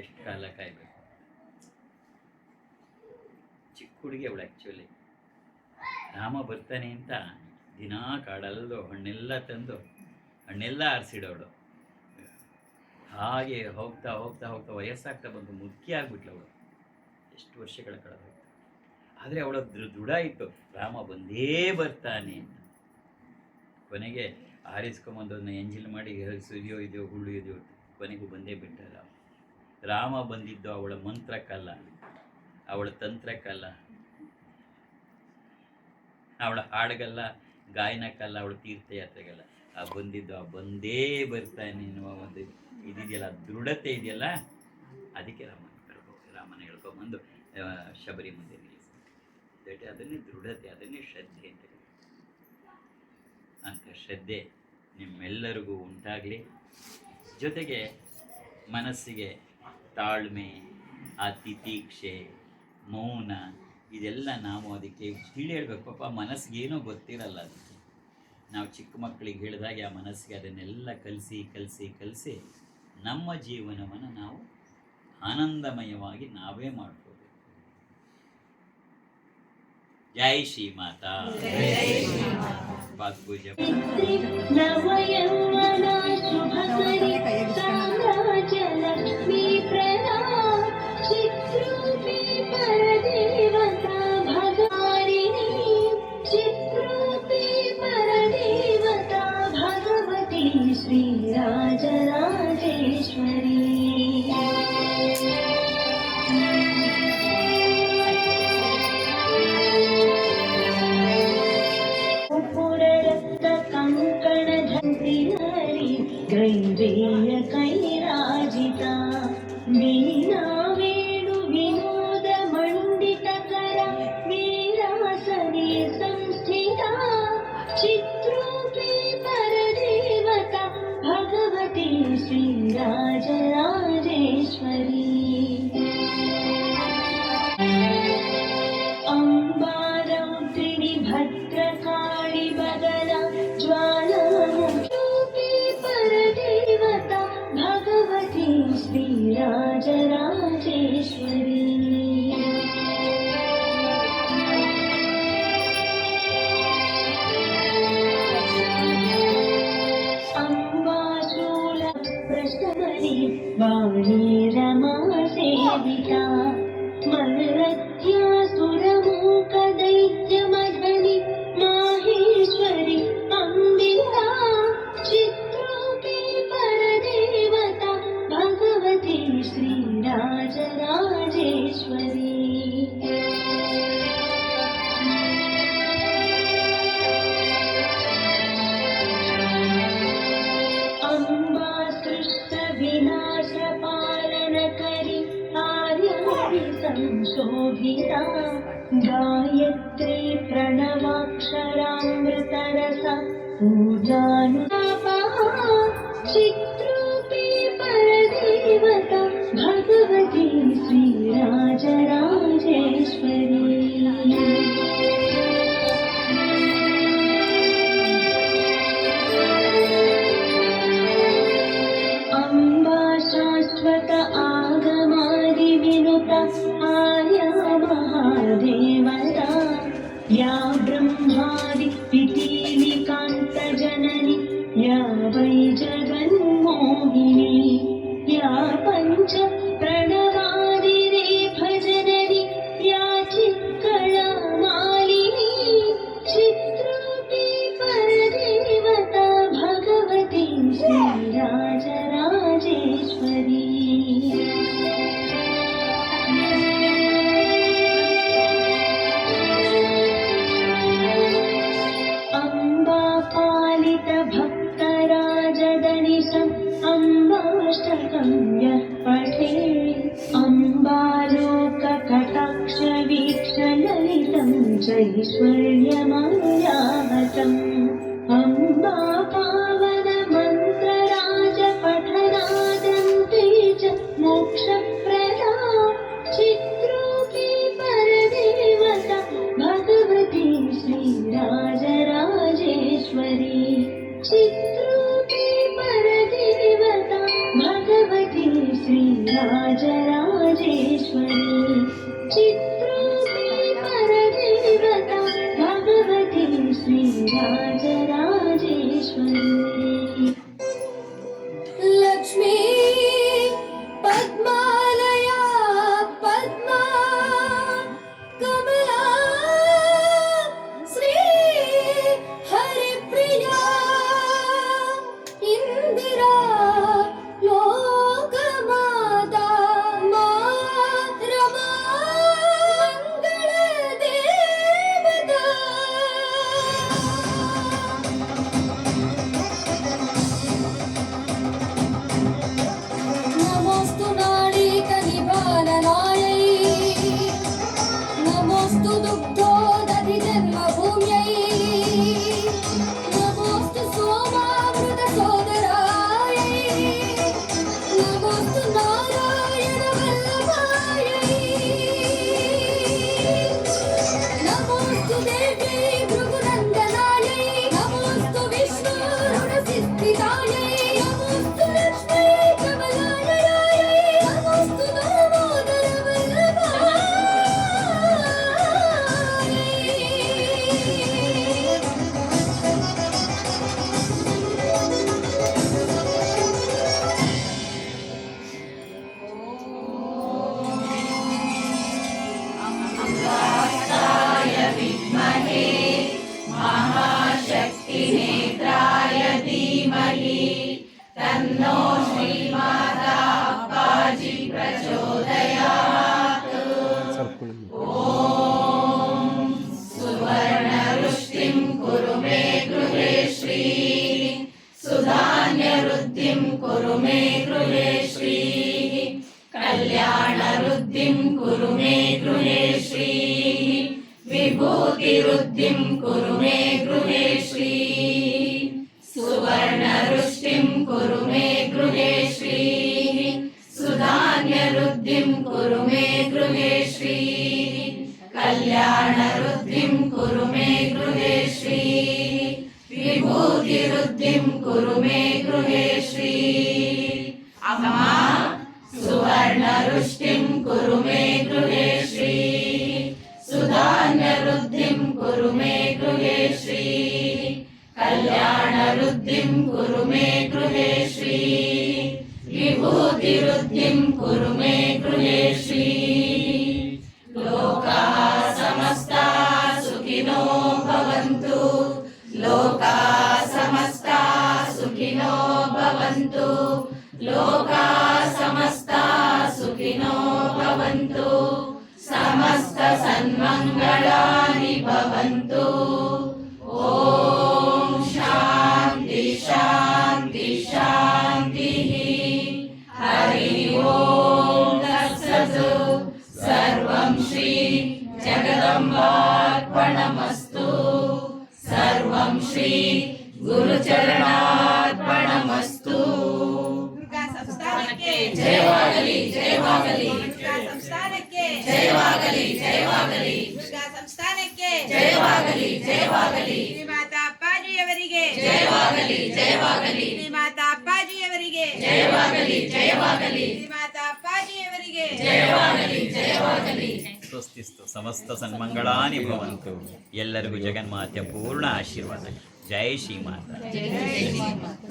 ಎಷ್ಟು ಕಾಲ ಕಾಯಬೇಕು. ಚಿಕ್ಕ ಹುಡುಗಿ ಅವಳು ಆ್ಯಕ್ಚುಲಿ. ರಾಮ ಬರ್ತಾನೆ ಅಂತ ದಿನಾ ಕಾಡಲ್ಲೋ ಹಣ್ಣೆಲ್ಲ ತಂದು ಹಣ್ಣೆಲ್ಲ ಆರಿಸಿಡೋಳು. ಹಾಗೆ ಹೋಗ್ತಾ ಹೋಗ್ತಾ ಹೋಗ್ತಾ ವಯಸ್ಸಾಗ್ತಾ ಬಂದು ಮುದುಕಿ ಆಗ್ಬಿಟ್ಲು ಅವಳು. ಎಷ್ಟು ವರ್ಷಗಳ ಕಳೆದ ಹೋಗ್ತಾ. ಆದರೆ ಅವಳ ದೃಢ ಇತ್ತು, ರಾಮ ಬಂದೇ ಬರ್ತಾನೆ ಅಂತ. ಕೊನೆಗೆ ಆರಿಸ್ಕೊಂಬಂದದನ್ನ ಎಂಜಿಲ್ ಮಾಡಿ ಇದೆಯೋ ಇದೆಯೋ ಹುಳ್ಳು ಇದೆಯೋ, ಕೊನೆಗೂ ಬಂದೇ ಬಿಟ್ಟ ರಾಮ ಬಂದಿದ್ದು ಅವಳ ಮಂತ್ರಕ್ಕಲ್ಲ, ಅವಳ ತಂತ್ರಕ್ಕಲ್ಲ, ಅವಳ ಹಾಡಿಗಲ್ಲ, ಗಾಯನಕ್ಕಲ್ಲ, ಅವಳ ತೀರ್ಥಯಾತ್ರೆಗಲ್ಲ. ಆ ಬಂದಿದ್ದು ಆ ಬಂದೇ ಬರ್ತಾನೆ ಎನ್ನುವ ಒಂದು ಇದೆಯಲ್ಲ, ದೃಢತೆ ಇದೆಯಲ್ಲ, ಅದಕ್ಕೆ ರಾಮನ ಹೇಳ್ಕೊಂಬಂದು ಶಬರಿ ಮುಂದೆ ನಿಲ್ಲಿಸ್ತಾರೆ. ಅದನ್ನೇ ದೃಢತೆ, ಅದನ್ನೇ ಶ್ರದ್ಧೆ ಅಂತ. ಅಂಥ ಶ್ರದ್ಧೆ ನಿಮ್ಮೆಲ್ಲರಿಗೂ ಉಂಟಾಗಲಿ. ಜೊತೆಗೆ ಮನಸ್ಸಿಗೆ ತಾಳ್ಮೆ, ಆ ತಿತೀಕ್ಷೆ, ಮೌನ, ಇದೆಲ್ಲ ನಾವು ಅದಕ್ಕೆ ತಿಳಿ ಹೇಳ್ಬೇಕು. ಪಾಪ ಮನಸ್ಸಿಗೇನೋ ಗೊತ್ತಿರಲ್ಲ. ಅದಕ್ಕೆ ನಾವು ಚಿಕ್ಕ ಮಕ್ಕಳಿಗೆ ಹೇಳಿದಾಗೆ ಆ ಮನಸ್ಸಿಗೆ ಅದನ್ನೆಲ್ಲ ಕಲಿಸಿ ನಮ್ಮ ಜೀವನವನ್ನು ನಾವು ಆನಂದಮಯವಾಗಿ ನಾವೇ ಮಾಡ್ಕೋಬೇಕು. जय श्री माता। जय श्री माता। पाद पूज्य नवयौवना शुभकरी साम्राज्यलक्ष्मी प्रदा चित्रूपी परदेवता भगारिणी चित्रूपी परदेवता भगवती श्रीराजराजेश्वरी गैरेय कैराजिता वीणा वेणु विनोद मंडितकर वीरासने संस्थिता चित्रूपी परदेवता भगवती श्रीराजराजेश्वरी अम्बारौद्रिणी भद्रकाळी बगला ज्वालामुखी परदेवता भगवती श्रीराजराजेश्वरी अम्बाशूलप्रशमनी वाणी रमा सेविता मल्लत्यासुरमूकदैत्यमदनि माहेश्वरी अम्बिका चित्रूपी परदेवता भगवती श्रीराजराजेश्वरी अम्बा सृष्ट विनाश पालनकरी आर्याभि संशोभिता गायत्री प्रणवाक्षरामृतरस पूजानुतापः चित्रूपी परदेवता भगवती श्रीराजराजेश्वरी अम्बा शाश्वत आगमादि विनुता आर्या महादेवता या ब्रह्मादि पिपीलिकान्त जननी या वै जगन्मोहिनी या पञ्च प्रणवादिरेफ जननी या चित्कला मालिनी चित्रूपी परदेवता भगवती श्रीराजराजेश्वरी अम्बा पालित भक्तराजदनिशम् अम्बाष्टकं यः पठे अम्बालोककटाक्षवीक्षललितं चैश्वर्यमङ्गाहतम् अम्बा पावनमन्त्रराजपठनादन्ते च मोक्षप्रदा चित्रूपी परदेवता भगवती श्रीराजराजेश्वरी चित्रूपी परदेवता भगवती श्रीराजराजेश्वरी चित्रूपी परदेवता भगवती श्रीराजराजेश्वरी लक्ष्मी पद्मालया पद्मा कमला श्री हरिप्रिया इंदिरा लोकमाता मा रमा मंगल देवता नमोस्तु नाळीकनिपालनायै नमोस्तु दुग्धोदधि जन्मभूम्यै नमोस्तु सोमामृतसोदरायै नमोस्तु नारायणवल्लभायै नमोस्तु देव्यै भृगुनन्दनायै नमोस्तु विष्णुरुणसिद्धिदायै नमोस्तु लक्ष्मै कमलालयायै नमोस्तु दामोदरवल्लभायै महाशक्तिनेत्राय धीमहि तन्नो श्रीमाता अप्पाजी प्रचोदयात्। ॐ सुवर्णरुष्टिं कुरु मे गृहे श्रीः सुधान्यवृद्धिं कुरु मे गृहे श्रीः कल्याणवृद्धिं कुरु मे गृहे श्रीः विभूतिवृद्धिं कुरु मे गृहे श्रीः सुवर्णरुष्टिं कुरु मे गृहे श्रीः सुधान्यवृद्धिं कुरु मे गृहे श्रीः कल्याणवृद्धिं कुरु मे गृहे श्रीः विभूतिवृद्धिं कुरु मे गृहे श्रीः अम्मा सुवर्णरुष्टिं कुरु मे गृहे श्रीः सुधान्यवृद्धिं कुरु मे गृहे श्रीः कल्याणवृद्धिं कुरु मे गृहे श्रीः विभूतिवृद्धिं कुरु मे गृहे श्रीः लोकाः समस्ताः सुखिनो भवन्तु लोकाः समस्ताः सुखिनो भवन्तु लोकाः समस्ताः सुखिनो भवन्तु समस्त सन्मङ्गलानि भवन्तु ॐ शान्ति शान्ति शान्तिः हरि ओम तत्सत् सर्वं श्री जगदम्बार्पणमस्तु सर्वं श्री गुरुचरणार्पणमस्तु ದುರ್ಗಾ ಸಂಸ್ಥಾನಕ್ಕೆ ಜಯವಾಗಲಿ ಜಯವಾಗಲಿ ದುರ್ಗಾ ಸಂಸ್ಥಾನಕ್ಕೆ ಜಯವಾಗಲಿ ಜಯವಾಗಲಿ ದುರ್ಗಾ ಸಂಸ್ಥಾನಕ್ಕೆ ಜಯವಾಗಲಿ ಜಯವಾಗಲಿ ಶ್ರೀಮಾತಾ ಅಪ್ಪಾಜಿಯವರಿಗೆ ಜಯವಾಗಲಿ ಜಯವಾಗಲಿ ಶ್ರೀಮಾತಾ ಅಪ್ಪಾಜಿಯವರಿಗೆ ಜಯವಾಗಲಿ ಜಯವಾಗಲಿ ಶ್ರೀಮಾತಾ ಅಪ್ಪಾಜಿಯವರಿಗೆ ಜಯವಾಗಲಿ ಜಯವಾಗಲಿ ಸ್ವಸ್ತಿಸ್ತು ಸಮಸ್ತ ಸನ್ಮಂಗಳಾನಿ ಭವಂತು. ಎಲ್ಲರಿಗೂ ಜಗನ್ಮಾತೆಯ ಪೂರ್ಣ ಆಶೀರ್ವಾದ. ಜೈ ಶ್ರೀಮಾತಾ. ಜಯ ಶ್ರೀ ಮಾತಾ.